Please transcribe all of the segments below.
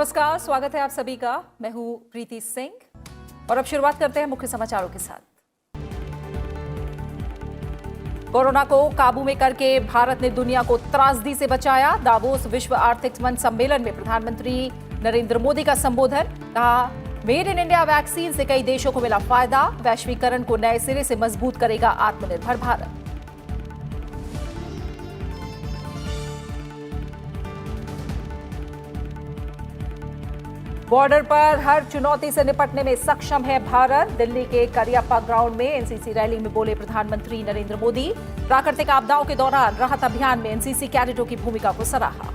नमस्कार, स्वागत है आप सभी का। मैं हूं प्रीति सिंह और अब शुरुआत करते हैं मुख्य समाचारों के साथ। कोरोना को काबू में करके भारत ने दुनिया को त्रासदी से बचाया। दावोस विश्व आर्थिक मंच सम्मेलन में प्रधानमंत्री नरेंद्र मोदी का संबोधन। कहा, मेड इन इंडिया वैक्सीन से कई देशों को मिला फायदा। वैश्वीकरण को नए सिरे से मजबूत करेगा आत्मनिर्भर भारत। बॉर्डर पर हर चुनौती से निपटने में सक्षम है भारत। दिल्ली के करियप्पा ग्राउंड में एनसीसी रैली में बोले प्रधानमंत्री नरेंद्र मोदी। प्राकृतिक आपदाओं के दौरान राहत अभियान में एनसीसी कैडेटों की भूमिका को सराहा।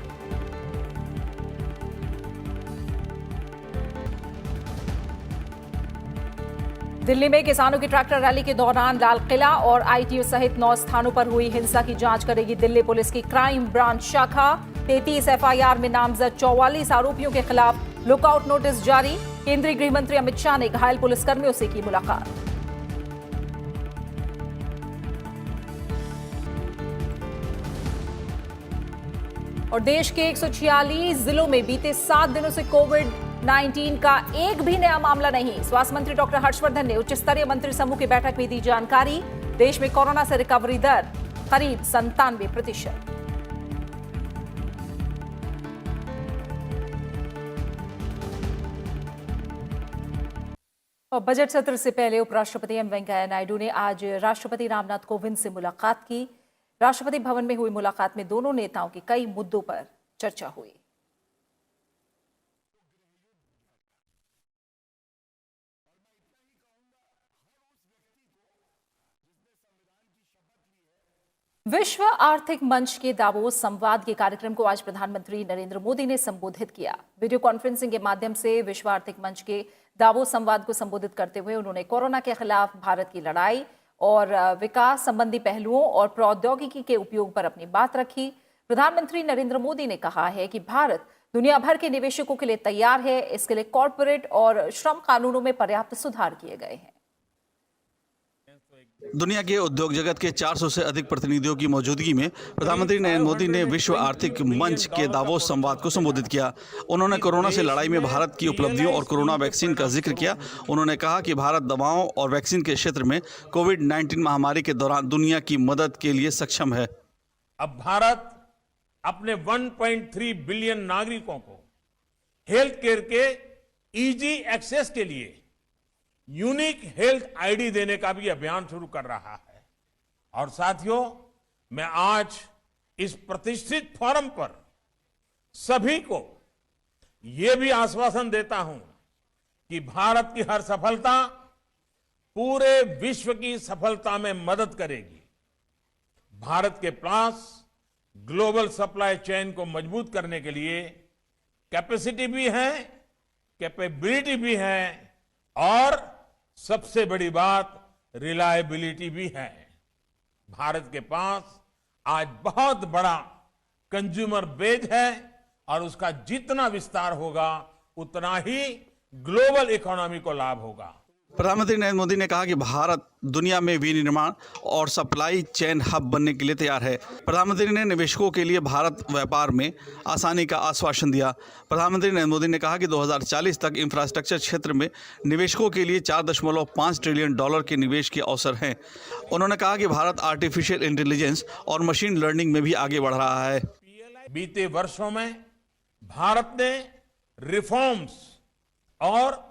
दिल्ली में किसानों की ट्रैक्टर रैली के दौरान लाल किला और आईटीओ सहित 9 स्थानों पर हुई हिंसा की जांच करेगी दिल्ली पुलिस की क्राइम ब्रांच शाखा। 33 एफआईआर में नामजद 44 आरोपियों के खिलाफ लुकआउट नोटिस जारी। केंद्रीय गृह मंत्री अमित शाह ने घायल पुलिसकर्मियों से की मुलाकात। और देश के 146 जिलों में बीते 7 दिनों से कोविड-19 का एक भी नया मामला नहीं। स्वास्थ्य मंत्री डॉक्टर हर्षवर्धन ने उच्च स्तरीय मंत्री समूह की बैठक में दी जानकारी। देश में कोरोना से रिकवरी दर करीब 97%। और बजट सत्र से पहले उपराष्ट्रपति एम वेंकैया नायडू ने आज राष्ट्रपति रामनाथ कोविंद से मुलाकात की। राष्ट्रपति भवन में हुई मुलाकात में दोनों नेताओं की कई मुद्दों पर चर्चा हुई। विश्व आर्थिक मंच के दावोस संवाद के कार्यक्रम को आज प्रधानमंत्री नरेंद्र मोदी ने संबोधित किया। वीडियो कॉन्फ्रेंसिंग के माध्यम से विश्व आर्थिक मंच के दावोस संवाद को संबोधित करते हुए उन्होंने कोरोना के खिलाफ भारत की लड़ाई और विकास संबंधी पहलुओं और प्रौद्योगिकी के उपयोग पर अपनी बात रखी। प्रधानमंत्री नरेंद्र मोदी ने कहा है कि भारत दुनिया भर के निवेशकों के लिए तैयार है। इसके लिए कॉर्पोरेट और श्रम कानूनों में पर्याप्त सुधार किए गए हैं। दुनिया के उद्योग जगत के 400 से अधिक प्रतिनिधियों की मौजूदगी में प्रधानमंत्री नरेंद्र मोदी ने विश्व आर्थिक मंच के दावोस संवाद को संबोधित किया। उन्होंने कोरोना से लड़ाई में भारत की उपलब्धियों और कोरोना वैक्सीन का जिक्र किया। उन्होंने कहा कि भारत दवाओं और वैक्सीन के क्षेत्र में कोविड-19 महामारी के दौरान दुनिया की मदद के लिए सक्षम है। अब भारत अपने 1.3 बिलियन नागरिकों को हेल्थ केयर के इजी एक्सेस के लिए यूनिक हेल्थ आईडी देने का भी अभियान शुरू कर रहा है। और साथियों, मैं आज इस प्रतिष्ठित फोरम पर सभी को यह भी आश्वासन देता हूं कि भारत की हर सफलता पूरे विश्व की सफलता में मदद करेगी। भारत के पास ग्लोबल सप्लाई चेन को मजबूत करने के लिए कैपेसिटी भी है, कैपेबिलिटी भी है और सबसे बड़ी बात रिलायबिलिटी भी है। भारत के पास आज बहुत बड़ा कंज्यूमर बेस है और उसका जितना विस्तार होगा उतना ही ग्लोबल इकोनॉमी को लाभ होगा। प्रधानमंत्री नरेंद्र मोदी ने कहा कि भारत दुनिया में विनिर्माण और सप्लाई चेन हब बनने के लिए तैयार है। प्रधानमंत्री ने निवेशकों के लिए भारत व्यापार में आसानी का आश्वासन दिया। प्रधानमंत्री नरेंद्र मोदी ने कहा कि 2040 तक इंफ्रास्ट्रक्चर क्षेत्र में निवेशकों के लिए $4.5 ट्रिलियन के निवेश के अवसर हैं। उन्होंने कहा कि भारत आर्टिफिशियल इंटेलिजेंस और मशीन लर्निंग में भी आगे बढ़ रहा है। बीते वर्षों में भारत ने रिफॉर्म्स और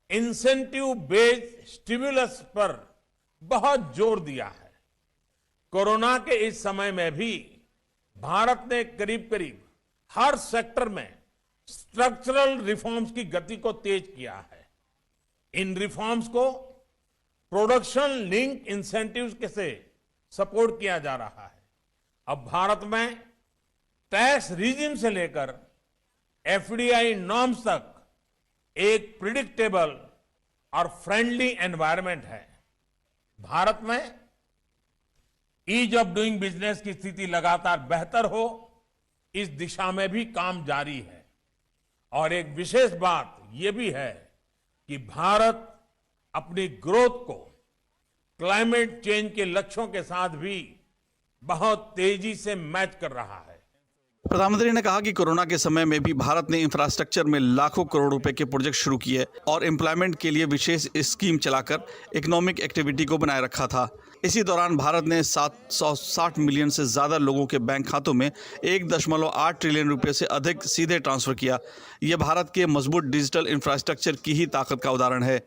इंसेंटिव बेस्ड स्टिमुलस पर बहुत जोर दिया है। कोरोना के इस समय में भी भारत ने करीब करीब हर सेक्टर में स्ट्रक्चरल रिफॉर्म्स की गति को तेज किया है। इन रिफॉर्म्स को प्रोडक्शन लिंक इंसेंटिव्स के से सपोर्ट किया जा रहा है। अब भारत में टैक्स रिजिम से लेकर एफडीआई नॉर्म्स तक एक प्रिडिक्टेबल और फ्रेंडली एनवायरनमेंट है। भारत में ईज ऑफ डूइंग बिजनेस की स्थिति लगातार बेहतर हो, इस दिशा में भी काम जारी है। और एक विशेष बात यह भी है कि भारत अपनी ग्रोथ को क्लाइमेट चेंज के लक्ष्यों के साथ भी बहुत तेजी से मैच कर रहा है। प्रधानमंत्री ने कहा कि कोरोना के समय में भी भारत ने इंफ्रास्ट्रक्चर में लाखों करोड़ रुपए के प्रोजेक्ट शुरू किए और एम्प्लॉयमेंट के लिए विशेष स्कीम चलाकर इकोनॉमिक एक्टिविटी को बनाए रखा था। इसी दौरान भारत ने 760 मिलियन से ज़्यादा लोगों के बैंक खातों में 1.8 ट्रिलियन रुपए से अधिक सीधे ट्रांसफर किया। यह भारत के मजबूत डिजिटल इंफ्रास्ट्रक्चर की ही ताकत का उदाहरण है।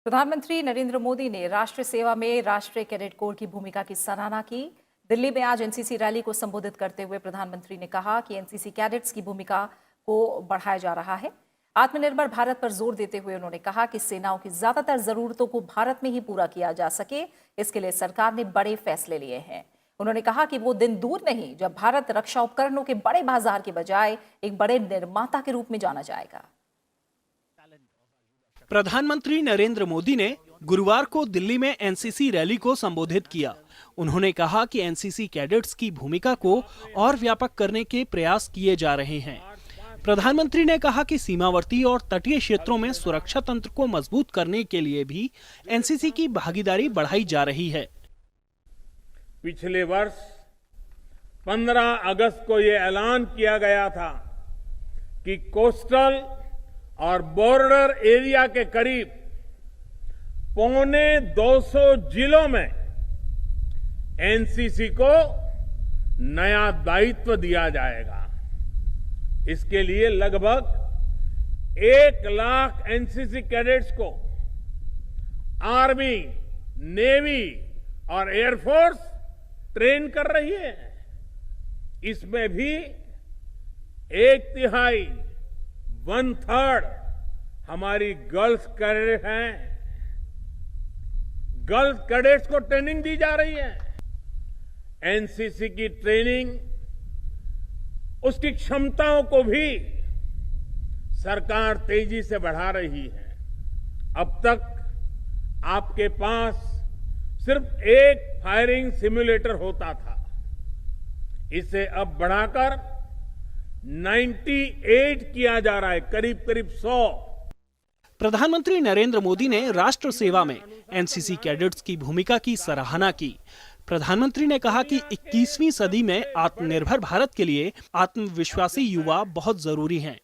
प्रधानमंत्री नरेंद्र मोदी ने राष्ट्र सेवा में राष्ट्रीय कैडेट कोर की भूमिका की सराहना की। दिल्ली में आज एनसीसी रैली को संबोधित करते हुए प्रधानमंत्री ने कहा कि एनसीसी कैडेट्स की भूमिका को बढ़ाया जा रहा है। आत्मनिर्भर भारत पर जोर देते हुए उन्होंने कहा कि सेनाओं की ज्यादातर जरूरतों को भारत में ही पूरा किया जा सके, इसके लिए सरकार ने बड़े फैसले लिए हैं। उन्होंने कहा कि वो दिन दूर नहीं जब भारत रक्षा उपकरणों के बड़े बाजार के बजाय एक बड़े निर्माता के रूप में जाना जाएगा। प्रधानमंत्री नरेंद्र मोदी ने गुरुवार को दिल्ली में एनसीसी रैली को संबोधित किया। उन्होंने कहा कि एनसीसी कैडेट्स की भूमिका को और व्यापक करने के प्रयास किए जा रहे हैं। प्रधानमंत्री ने कहा कि सीमावर्ती और तटीय क्षेत्रों में सुरक्षा तंत्र को मजबूत करने के लिए भी एनसीसी की भागीदारी बढ़ाई जा रही है। पिछले वर्ष 15 अगस्त को ये ऐलान किया गया था कि कोस्टल और बॉर्डर एरिया के करीब 250 जिलों में एनसीसी को नया दायित्व दिया जाएगा। इसके लिए लगभग 1 लाख एनसीसी कैडेट्स को आर्मी, नेवी और एयरफोर्स ट्रेन कर रही है। इसमें भी 1/3 1/3 हमारी गर्ल्स कैडेट हैं। गर्ल्स कैडेट्स को ट्रेनिंग दी जा रही है। एनसीसी की ट्रेनिंग, उसकी क्षमताओं को भी सरकार तेजी से बढ़ा रही है। अब तक आपके पास सिर्फ एक फायरिंग सिमुलेटर होता था, इसे अब बढ़ाकर 98 किया जा रहा है, करीब 100। प्रधानमंत्री नरेंद्र मोदी ने राष्ट्र सेवा में एनसीसी कैडेट्स की भूमिका की सराहना की। प्रधानमंत्री ने कहा कि 21वीं सदी में आत्मनिर्भर भारत के लिए आत्मविश्वासी युवा बहुत जरूरी हैं।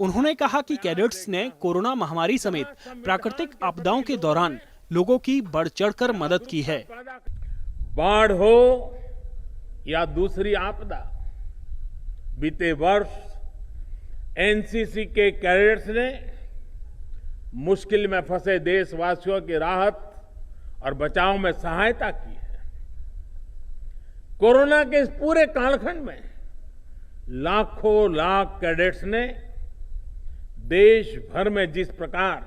उन्होंने कहा कि कैडेट्स ने कोरोना महामारी समेत प्राकृतिक आपदाओं के दौरान लोगों की बढ़ चढ़कर मदद की है। बाढ़ हो या दूसरी आपदा, बीते वर्ष एनसीसी के कैडेट्स ने मुश्किल में फंसे देशवासियों की राहत और बचाव में सहायता की है। कोरोना के इस पूरे कालखंड में लाखों लाख कैडेट्स ने देश भर में जिस प्रकार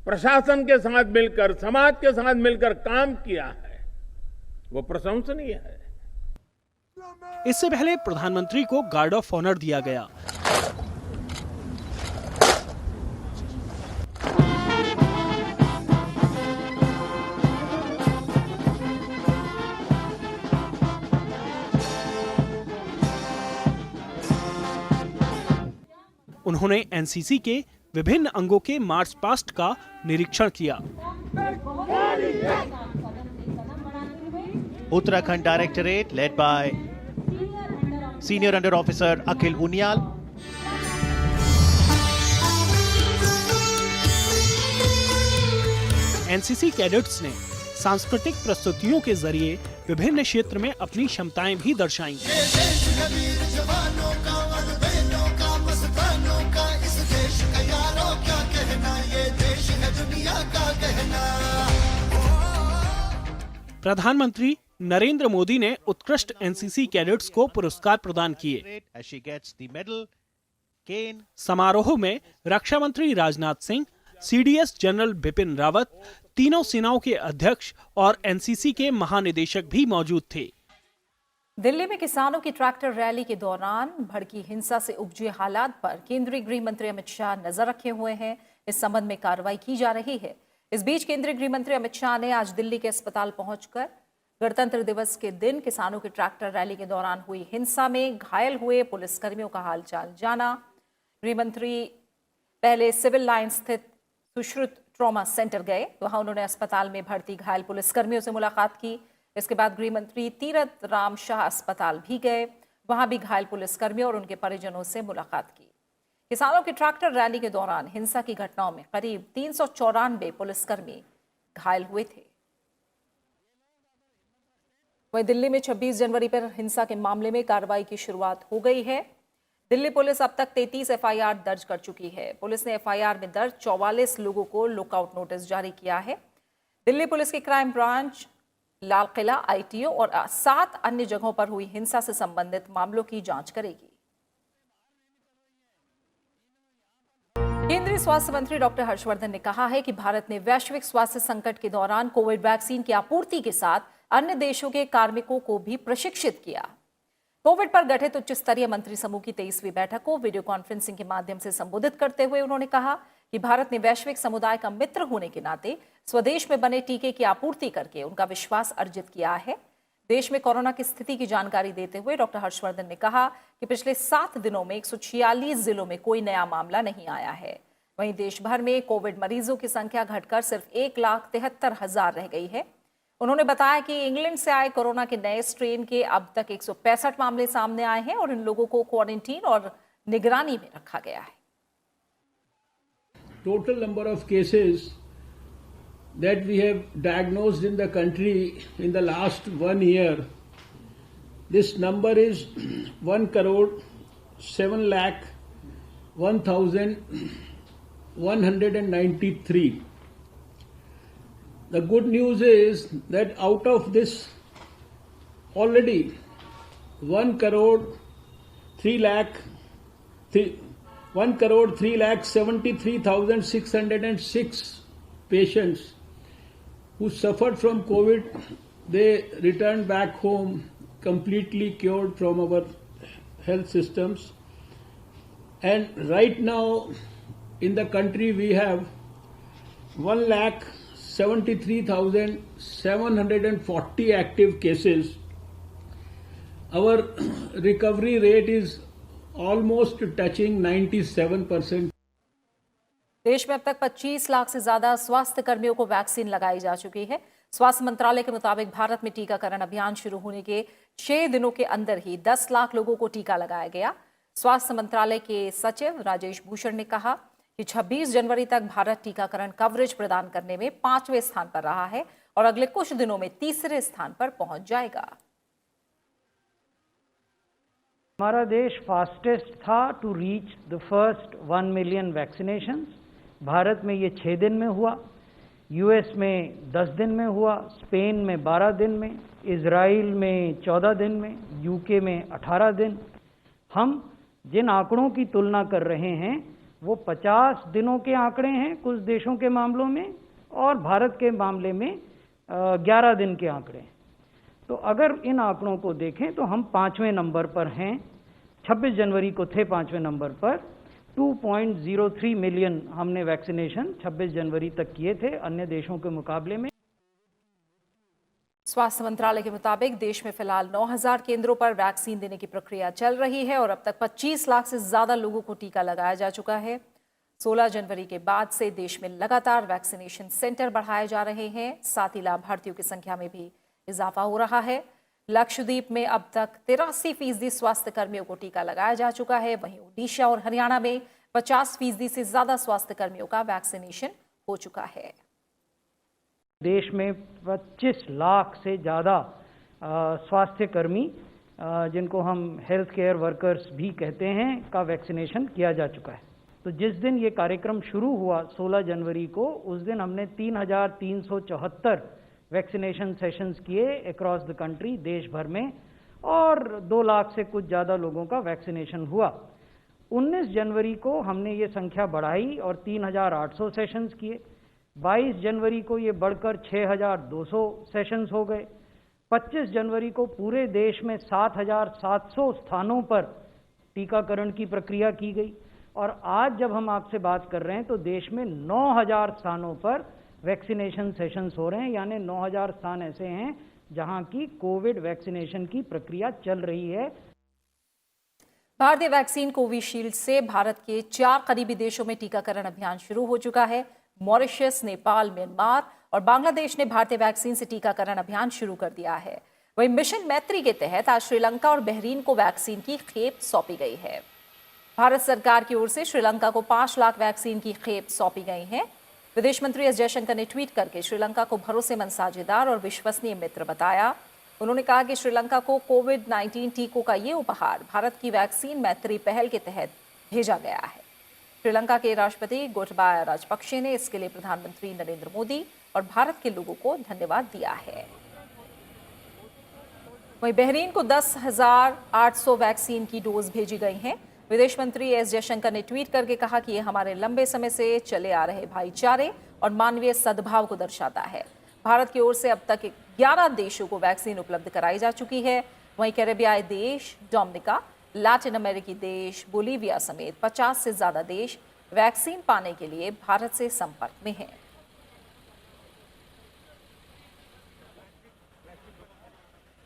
प्रशासन के साथ मिलकर, समाज के साथ मिलकर काम किया है, वो प्रशंसनीय है। इससे पहले प्रधानमंत्री को गार्ड ऑफ ऑनर दिया गया। उन्होंने एनसीसी के विभिन्न अंगों के मार्च पास्ट का निरीक्षण किया। Uttarakhand Directorate led by Senior Under Officer Akhil Unyal. NCC cadets ने सांस्कृतिक प्रस्तुतियों के जरिए विभिन्न क्षेत्र में अपनी क्षमताएं भी दर्शाई। प्रधानमंत्री नरेंद्र मोदी ने उत्कृष्ट एनसीसी कैडेट्स को पुरस्कार प्रदान किए। समारोह में रक्षा मंत्री राजनाथ सिंह, सीडीएस जनरल बिपिन रावत, तीनों सेनाओं के अध्यक्ष और एनसीसी के महानिदेशक भी मौजूद थे। दिल्ली में किसानों की ट्रैक्टर रैली के दौरान भड़की हिंसा से उपजे हालात पर केंद्रीय गृह मंत्री अमित शाह नजर रखे हुए हैं। इस संबंध में कार्रवाई की जा रही है। इस बीच केंद्रीय गृह मंत्री अमित शाह ने आज दिल्ली के अस्पताल पहुंचकर गणतंत्र दिवस के दिन किसानों की ट्रैक्टर रैली के दौरान हुई हिंसा में घायल हुए पुलिसकर्मियों का हालचाल जाना। गृह मंत्री पहले सिविल लाइन स्थित सुश्रुत ट्रॉमा सेंटर गए। वहां उन्होंने अस्पताल में भर्ती घायल पुलिसकर्मियों से मुलाकात की। इसके बाद गृह मंत्री तीरथ राम शाह अस्पताल भी गए। वहां भी घायल पुलिसकर्मियों और उनके परिजनों से मुलाकात की। किसानों की ट्रैक्टर रैली के दौरान हिंसा की घटनाओं में करीब 394 पुलिसकर्मी घायल हुए थे। वहीं दिल्ली में 26 जनवरी पर हिंसा के मामले में कार्रवाई की शुरुआत हो गई है। दिल्ली पुलिस अब तक 33 एफआईआर दर्ज कर चुकी है। पुलिस ने एफआईआर में दर्ज 44 लोगों को लुकआउट नोटिस जारी किया है। दिल्ली पुलिस की crime branch, Lal Qila, ITO और 7 अन्य जगहों पर हुई हिंसा से संबंधित मामलों की जांच करेगी। केंद्रीय स्वास्थ्य मंत्री डॉक्टर हर्षवर्धन ने कहा है कि भारत ने वैश्विक स्वास्थ्य संकट के दौरान कोविड वैक्सीन की आपूर्ति के साथ अन्य देशों के कार्मिकों को भी प्रशिक्षित किया। कोविड पर गठित उच्च स्तरीय मंत्री समूह की 23वीं बैठक को वीडियो कॉन्फ्रेंसिंग के माध्यम से संबोधित करते हुए उन्होंने कहा कि भारत ने वैश्विक समुदाय का मित्र होने के नाते स्वदेश में बने टीके की आपूर्ति करके उनका विश्वास अर्जित किया है। देश में कोरोना की स्थिति की जानकारी देते हुए डॉक्टर हर्षवर्धन ने कहा कि पिछले 7 दिनों में 146 जिलों में कोई नया मामला नहीं आया है। वहीं देश भर में कोविड मरीजों की संख्या घटकर सिर्फ 1,73,000 रह गई है। उन्होंने बताया कि इंग्लैंड से आए कोरोना के नए स्ट्रेन के अब तक 165 मामले सामने आए हैं और इन लोगों को क्वारंटीन और निगरानी में रखा गया है। Total number of cases that we have diagnosed in the country in the last 1 year, this number is 1,07,01,193. The good news is that out of this already 1,03,73,606 patients who suffered from COVID, they returned back home completely cured from our health systems. And right now in the country we have 1,73,740 active cases. Our recovery rate is almost touching 97%. देश में अब तक 25 लाख से ज्यादा स्वास्थ्य कर्मियों को vaccine लगाई जा चुकी है। स्वास्थ्य मंत्रालय के मुताबिक भारत में टीकाकरण अभियान शुरू होने के 6 दिनों के अंदर ही 10 लाख लोगों को टीका लगाया गया। स्वास्थ्य मंत्रालय के सचिव राजेश भूषण ने कहा कि 26 जनवरी तक भारत टीकाकरण कवरेज प्रदान करने में 5वें स्थान पर रहा है और अगले कुछ दिनों में 3रे स्थान पर पहुंच जाएगा। हमारा देश फास्टेस्ट था to reach the first 1 million vaccinations. Bharat में ये 6 दिन में हुआ, यूएस में 10 दिन में हुआ, स्पेन में 12 दिन में, इजराइल में 14 दिन में, यूके में 18 दिन। हम जिन आंकड़ों की तुलना कर रहे हैं वो 50 दिनों के आंकड़े हैं कुछ देशों के मामलों में और भारत के मामले में 11 दिन के आंकड़े हैं। तो अगर इन आंकड़ों को देखें तो हम 5वें नंबर पर हैं। 26 जनवरी को थे 5वें नंबर पर। 2.03 मिलियन हमने वैक्सीनेशन 26 जनवरी तक किए थे अन्य देशों के मुकाबले में। स्वास्थ्य मंत्रालय के मुताबिक देश में फिलहाल 9,000 केंद्रों पर वैक्सीन देने की प्रक्रिया चल रही है और अब तक 25 लाख से ज्यादा लोगों को टीका लगाया जा चुका है। 16 जनवरी के बाद से देश में लगातार वैक्सीनेशन सेंटर बढ़ाए जा रहे हैं। साथ ही लाभार्थियों की संख्या में भी इजाफा हो रहा है। लक्षद्वीप में अब तक 83% स्वास्थ्य कर्मियों को टीका लगाया जा चुका है। वहीं ओडिशा और हरियाणा में 50% से ज्यादा स्वास्थ्य कर्मियों का वैक्सीनेशन हो चुका है। देश में 25 लाख से ज़्यादा स्वास्थ्य कर्मी जिनको हम हेल्थ केयर वर्कर्स भी कहते हैं का वैक्सीनेशन किया जा चुका है। तो जिस दिन ये कार्यक्रम शुरू हुआ 16 जनवरी को, उस दिन हमने 3,374 वैक्सीनेशन सेशंस किए अक्रॉस द कंट्री देश भर में और 2 लाख से कुछ ज़्यादा लोगों का वैक्सीनेशन हुआ। 19 जनवरी को हमने ये संख्या बढ़ाई और 3,800 सेशंस किए। 22 जनवरी को ये बढ़कर 6,200 सेशंस हो गए। 25 जनवरी को पूरे देश में 7,700 स्थानों पर टीकाकरण की प्रक्रिया की गई और आज जब हम आपसे बात कर रहे हैं तो देश में 9,000 स्थानों पर वैक्सीनेशन सेशंस हो रहे हैं। यानी 9,000 स्थान ऐसे हैं जहां की कोविड वैक्सीनेशन की प्रक्रिया चल रही है। भारतीय वैक्सीन कोविशील्ड से भारत के 4 करीबी देशों में टीकाकरण अभियान शुरू हो चुका है। मॉरिशस, नेपाल, म्यांमार और बांग्लादेश ने भारतीय वैक्सीन से टीकाकरण अभियान शुरू कर दिया है। वहीं मिशन मैत्री के तहत आज श्रीलंका और बहरीन को वैक्सीन की खेप सौंपी गई है। भारत सरकार की ओर से श्रीलंका को 5 लाख वैक्सीन की खेप सौंपी गई है। विदेश मंत्री एस जयशंकर ने ट्वीट करके श्रीलंका को भरोसेमंद साझेदार और विश्वसनीय मित्र बताया। उन्होंने कहा कि श्रीलंका को कोविड-19 टीकों का ये उपहार भारत की वैक्सीन मैत्री पहल के तहत भेजा गया है। श्रीलंका के राष्ट्रपति गोटबाया राजपक्षे ने इसके लिए प्रधानमंत्री नरेंद्र मोदी और भारत के लोगों को धन्यवाद दिया है। वहीं बहरीन को 10,800 वैक्सीन की डोज भेजी गई हैं। विदेश मंत्री एस जयशंकर ने ट्वीट करके कहा कि यह हमारे लंबे समय से चले आ रहे भाईचारे और मानवीय सद्भाव को दर्शाता है। भारत की ओर से अब तक 11 देशों को वैक्सीन उपलब्ध कराई जा चुकी है। वहीं कैरेबियाई देश, डोमिनिका, लैटिन अमेरिकी देश, बोलीविया समेत 50 से ज्यादा देश वैक्सीन पाने के लिए भारत से संपर्क में हैं।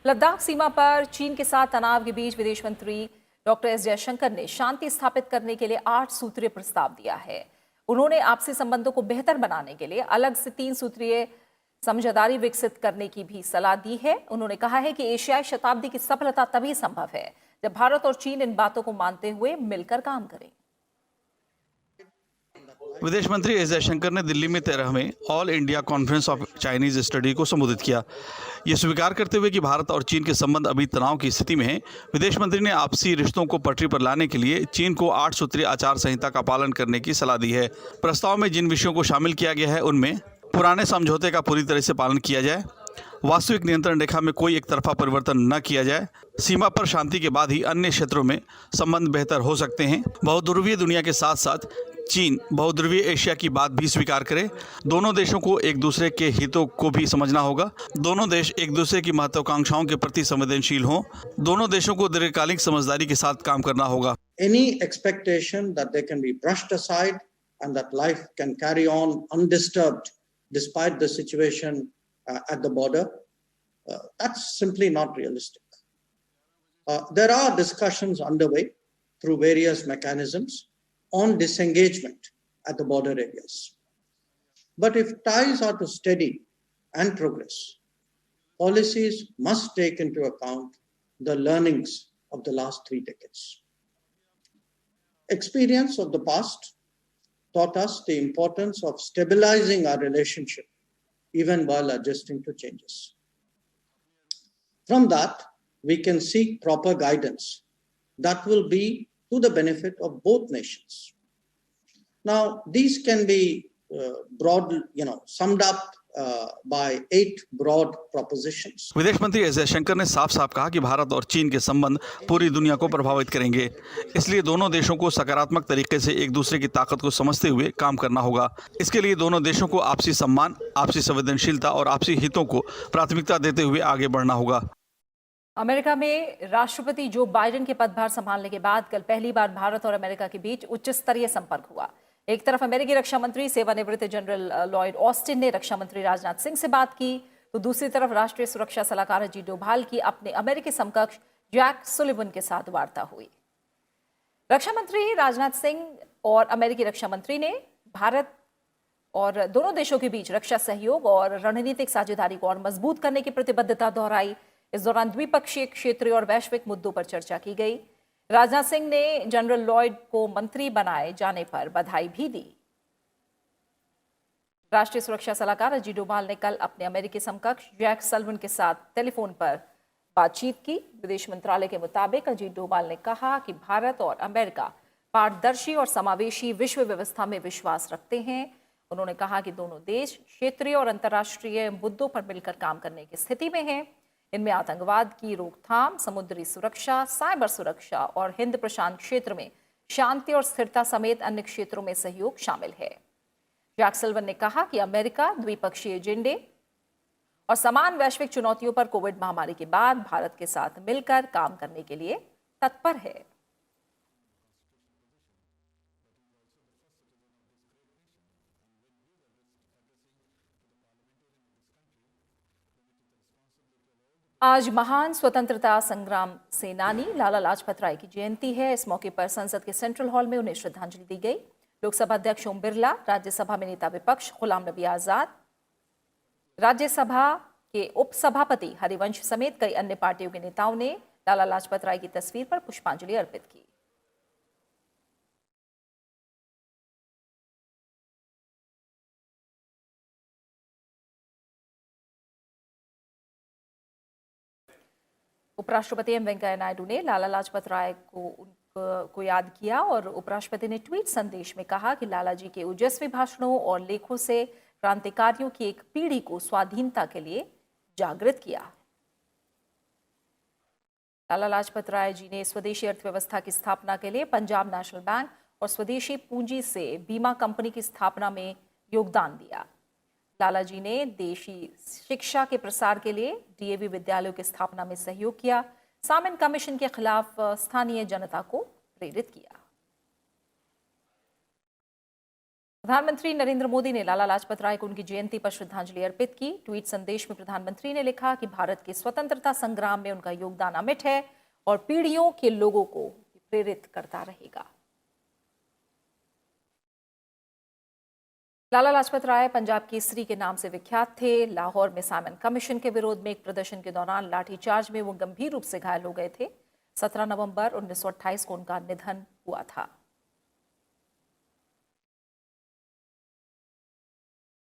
लद्दाख सीमा पर चीन के साथ तनाव के बीच विदेश मंत्री डॉक्टर एस जयशंकर ने शांति स्थापित करने के लिए 8 सूत्रीय प्रस्ताव दिया है। उन्होंने आपसी संबंधों को बेहतर बनाने के लिए अलग से 3 सूत्रीय समझदारी विकसित करने की भी सलाह दी है। उन्होंने कहा है कि एशियाई शताब्दी की सफलता तभी संभव है जब भारत और चीन इन बातों को मानते हुए मिलकर काम करें। विदेश मंत्री एस जयशंकर ने दिल्ली में 13वें All India Conference of Chinese Study को संबोधित किया। ये स्वीकार करते हुए कि भारत और चीन के संबंध अभी तनाव की स्थिति में हैं, विदेश मंत्री ने आपसी रिश्तों को पटरी पर लाने के लिए चीन को 8 सूत्रीय आचार संहिता का पालन करने की सलाह दी है। प्रस्ताव में जिन विषयों को शामिल किया गया है उनमें पुराने समझौते का पूरी तरह से पालन किया जाए, वास्तविक नियंत्रण रेखा में कोई एक तरफा परिवर्तन न किया जाए, सीमा पर शांति के बाद ही अन्य क्षेत्रों में संबंध बेहतर हो सकते हैं, बहुध्रुवीय दुनिया के साथ साथ चीन बहुध्रुवीय एशिया की बात भी स्वीकार करे, दोनों देशों को एक दूसरे के हितों को भी समझना होगा, दोनों देश एक दूसरे की महत्वाकांक्षाओं के प्रति संवेदनशील हों, दोनों देशों को दीर्घकालिक समझदारी के साथ काम करना होगा। Any expectation that they can be brushed aside and that life can carry on undisturbed despite the situation at the border, that's simply not realistic. There are discussions underway through various mechanisms on disengagement at the border areas. But if ties are to steady and progress, policies must take into account the learnings of the last 3 decades. Experience of the past taught us the importance of stabilizing our relationship even while adjusting to changes. From that, we can seek proper guidance that will be to the benefit of both nations. Now, these can be summed up by 8 broad propositions. विदेश मंत्री S Jaishankar ने साफ साफ कहा कि भारत और चीन के संबंध पूरी दुनिया को प्रभावित करेंगे, इसलिए दोनों देशों को सकारात्मक तरीके से एक दूसरे की ताकत को समझते हुए काम करना होगा। इसके लिए दोनों देशों को आपसी सम्मान, आपसी संवेदनशीलता और आपसी हितों को प्राथमिकता देते हुए आगे बढ़ना होगा। अमेरिका में राष्ट्रपति जो बाइडेन के पदभार संभालने के बाद कल पहली बार भारत और अमेरिका के बीच उच्च स्तरीय संपर्क हुआ। एक तरफ अमेरिकी रक्षा मंत्री सेवानिवृत्त जनरल लॉयड ऑस्टिन ने रक्षा मंत्री राजनाथ सिंह से बात की, तो दूसरी तरफ राष्ट्रीय सुरक्षा सलाहकार अजीत डोभाल की अपने अमेरिकी समकक्ष जैक सुलिवन के साथ वार्ता हुई। रक्षा मंत्री राजनाथ सिंह और अमेरिकी रक्षा मंत्री ने भारत और दोनों देशों के बीच रक्षा सहयोग और रणनीतिक साझेदारी को और मजबूत करने की प्रतिबद्धता दोहराई। इस दौरान द्विपक्षीय, क्षेत्रीय और वैश्विक मुद्दों पर चर्चा की गई। राजनाथ सिंह ने जनरल लॉयड को मंत्री बनाए जाने पर बधाई भी दी। राष्ट्रीय सुरक्षा सलाहकार अजीत डोभाल ने कल अपने अमेरिकी समकक्ष जैक सल्वन के साथ टेलीफोन पर बातचीत की। विदेश मंत्रालय के मुताबिक अजीत डोभाल ने कहा कि भारत और अमेरिका पारदर्शी और समावेशी विश्व व्यवस्था में विश्वास रखते हैं। उन्होंने कहा कि दोनों देश क्षेत्रीय और अंतर्राष्ट्रीय मुद्दों पर मिलकर काम करने की स्थिति में हैं। इनमें आतंकवाद की रोकथाम, समुद्री सुरक्षा, साइबर सुरक्षा और हिंद प्रशांत क्षेत्र में शांति और स्थिरता समेत अन्य क्षेत्रों में सहयोग शामिल है। जैक सल्वन ने कहा कि अमेरिका द्विपक्षीय एजेंडे और समान वैश्विक चुनौतियों पर कोविड महामारी के बाद भारत के साथ मिलकर काम करने के लिए तत्पर है। आज महान स्वतंत्रता संग्राम सेनानी लाला लाजपत राय की जयंती है। इस मौके पर संसद के सेंट्रल हॉल में उन्हें श्रद्धांजलि दी गई। लोकसभा अध्यक्ष ओम बिरला, राज्यसभा में नेता विपक्ष गुलाम नबी आजाद, राज्यसभा के उपसभापति हरिवंश समेत कई अन्य पार्टियों के नेताओं ने लाला लाजपत राय की तस्वीर पर पुष्पांजलि अर्पित की। उपराष्ट्रपति एम वेंकैया नायडू ने लाला लाजपत राय को याद किया और उपराष्ट्रपति ने ट्वीट संदेश में कहा कि लाला जी के ओजस्वी भाषणों और लेखों से क्रांतिकारियों की एक पीढ़ी को स्वाधीनता के लिए जागृत किया। लाला लाजपत राय जी ने स्वदेशी अर्थव्यवस्था की स्थापना के लिए पंजाब नेशनल बैंक और स्वदेशी पूंजी से बीमा कंपनी की स्थापना में योगदान दिया। लाला जी ने देशी शिक्षा के प्रसार के लिए डीएवी विद्यालयों की स्थापना में सहयोग किया। सामन कमीशन के खिलाफ स्थानीय जनता को प्रेरित किया। प्रधानमंत्री नरेंद्र मोदी ने लाला लाजपत राय को उनकी जयंती पर श्रद्धांजलि अर्पित की। ट्वीट संदेश में प्रधानमंत्री ने लिखा कि भारत के स्वतंत्रता संग्राम में उनका योगदान अमिट है और पीढ़ियों के लोगों को प्रेरित करता रहेगा। लाला लाजपत राय पंजाब केसरी के नाम से विख्यात थे। लाहौर में साइमन कमीशन के विरोध में एक प्रदर्शन के दौरान लाठीचार्ज में वो गंभीर रूप से घायल हो गए थे। 17 नवंबर 1928 को उनका निधन हुआ था।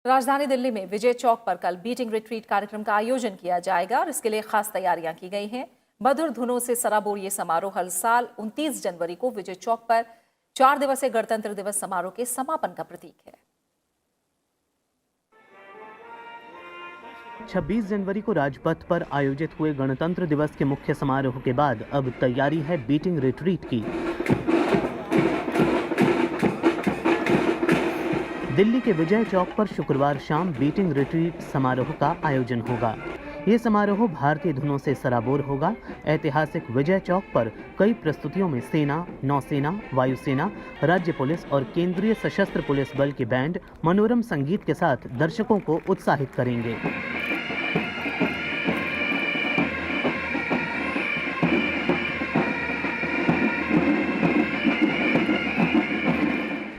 राजधानी दिल्ली में विजय चौक पर कल बीटिंग रिट्रीट कार्यक्रम का आयोजन किया जाएगा और इसके लिए खास तैयारियां की गई हैं। मधुर धुनों से सराबोर ये समारोह हर साल 29 जनवरी को विजय चौक पर 4 दिवसीय गणतंत्र दिवस समारोह के समापन का प्रतीक है। 26 जनवरी को राजपथ पर आयोजित हुए गणतंत्र दिवस के मुख्य समारोह के बाद अब तैयारी है बीटिंग रिट्रीट की। दिल्ली के विजय चौक पर शुक्रवार शाम बीटिंग रिट्रीट समारोह का आयोजन होगा। ये समारोह भारतीय धुनों से सराबोर होगा। ऐतिहासिक विजय चौक पर कई प्रस्तुतियों में सेना, नौसेना, वायुसेना, राज्य पुलिस और केंद्रीय सशस्त्र पुलिस बल के बैंड मनोरम संगीत के साथ दर्शकों को उत्साहित करेंगे।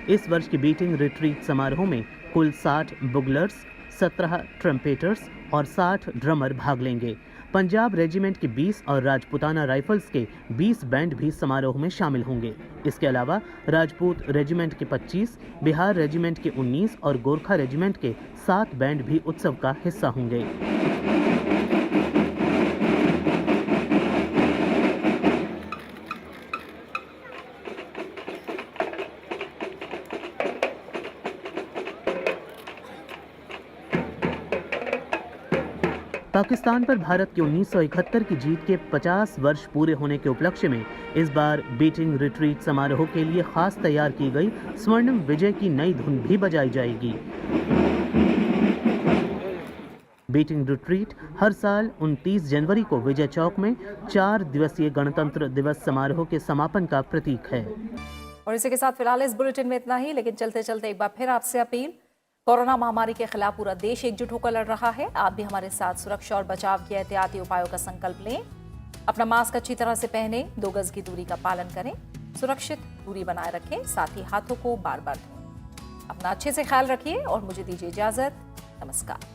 इस वर्ष की बीटिंग रिट्रीट समारोह में कुल 60 बुगलर्स, 17 ट्रम्पेटर्स और 60 ड्रमर भाग लेंगे। पंजाब रेजिमेंट के 20 और राजपूताना राइफल्स के 20 बैंड भी समारोह में शामिल होंगे। इसके अलावा राजपूत रेजिमेंट के 25, बिहार रेजिमेंट के 19 और गोरखा रेजिमेंट के 7 बैंड भी उत्सव का हिस्सा होंगे। पाकिस्तान पर भारत के 1971 की जीत के 50 वर्ष पूरे होने के उपलक्ष्य में इस बार बीटिंग रिट्रीट समारोह के लिए खास तैयार की गई स्वर्णिम विजय की नई धुन भी बजाई जाएगी। बीटिंग रिट्रीट हर साल 29 जनवरी को विजय चौक में 4 दिवसीय गणतंत्र दिवस समारोह के समापन का प्रतीक है। और इसी के साथ फिलहाल इस बुलेटिन में इतना ही, लेकिन चलते चलते एक बार फिर आपसे अपील। कोरोना महामारी के खिलाफ पूरा देश एकजुट होकर लड़ रहा है। आप भी हमारे साथ सुरक्षा और बचाव के एहतियाती उपायों का संकल्प लें। अपना मास्क अच्छी तरह से पहनें, 2 गज की दूरी का पालन करें, सुरक्षित दूरी बनाए रखें, साथ ही हाथों को बार बार धोएं। अपना अच्छे से ख्याल रखिए और मुझे दीजिए इजाजत। नमस्कार।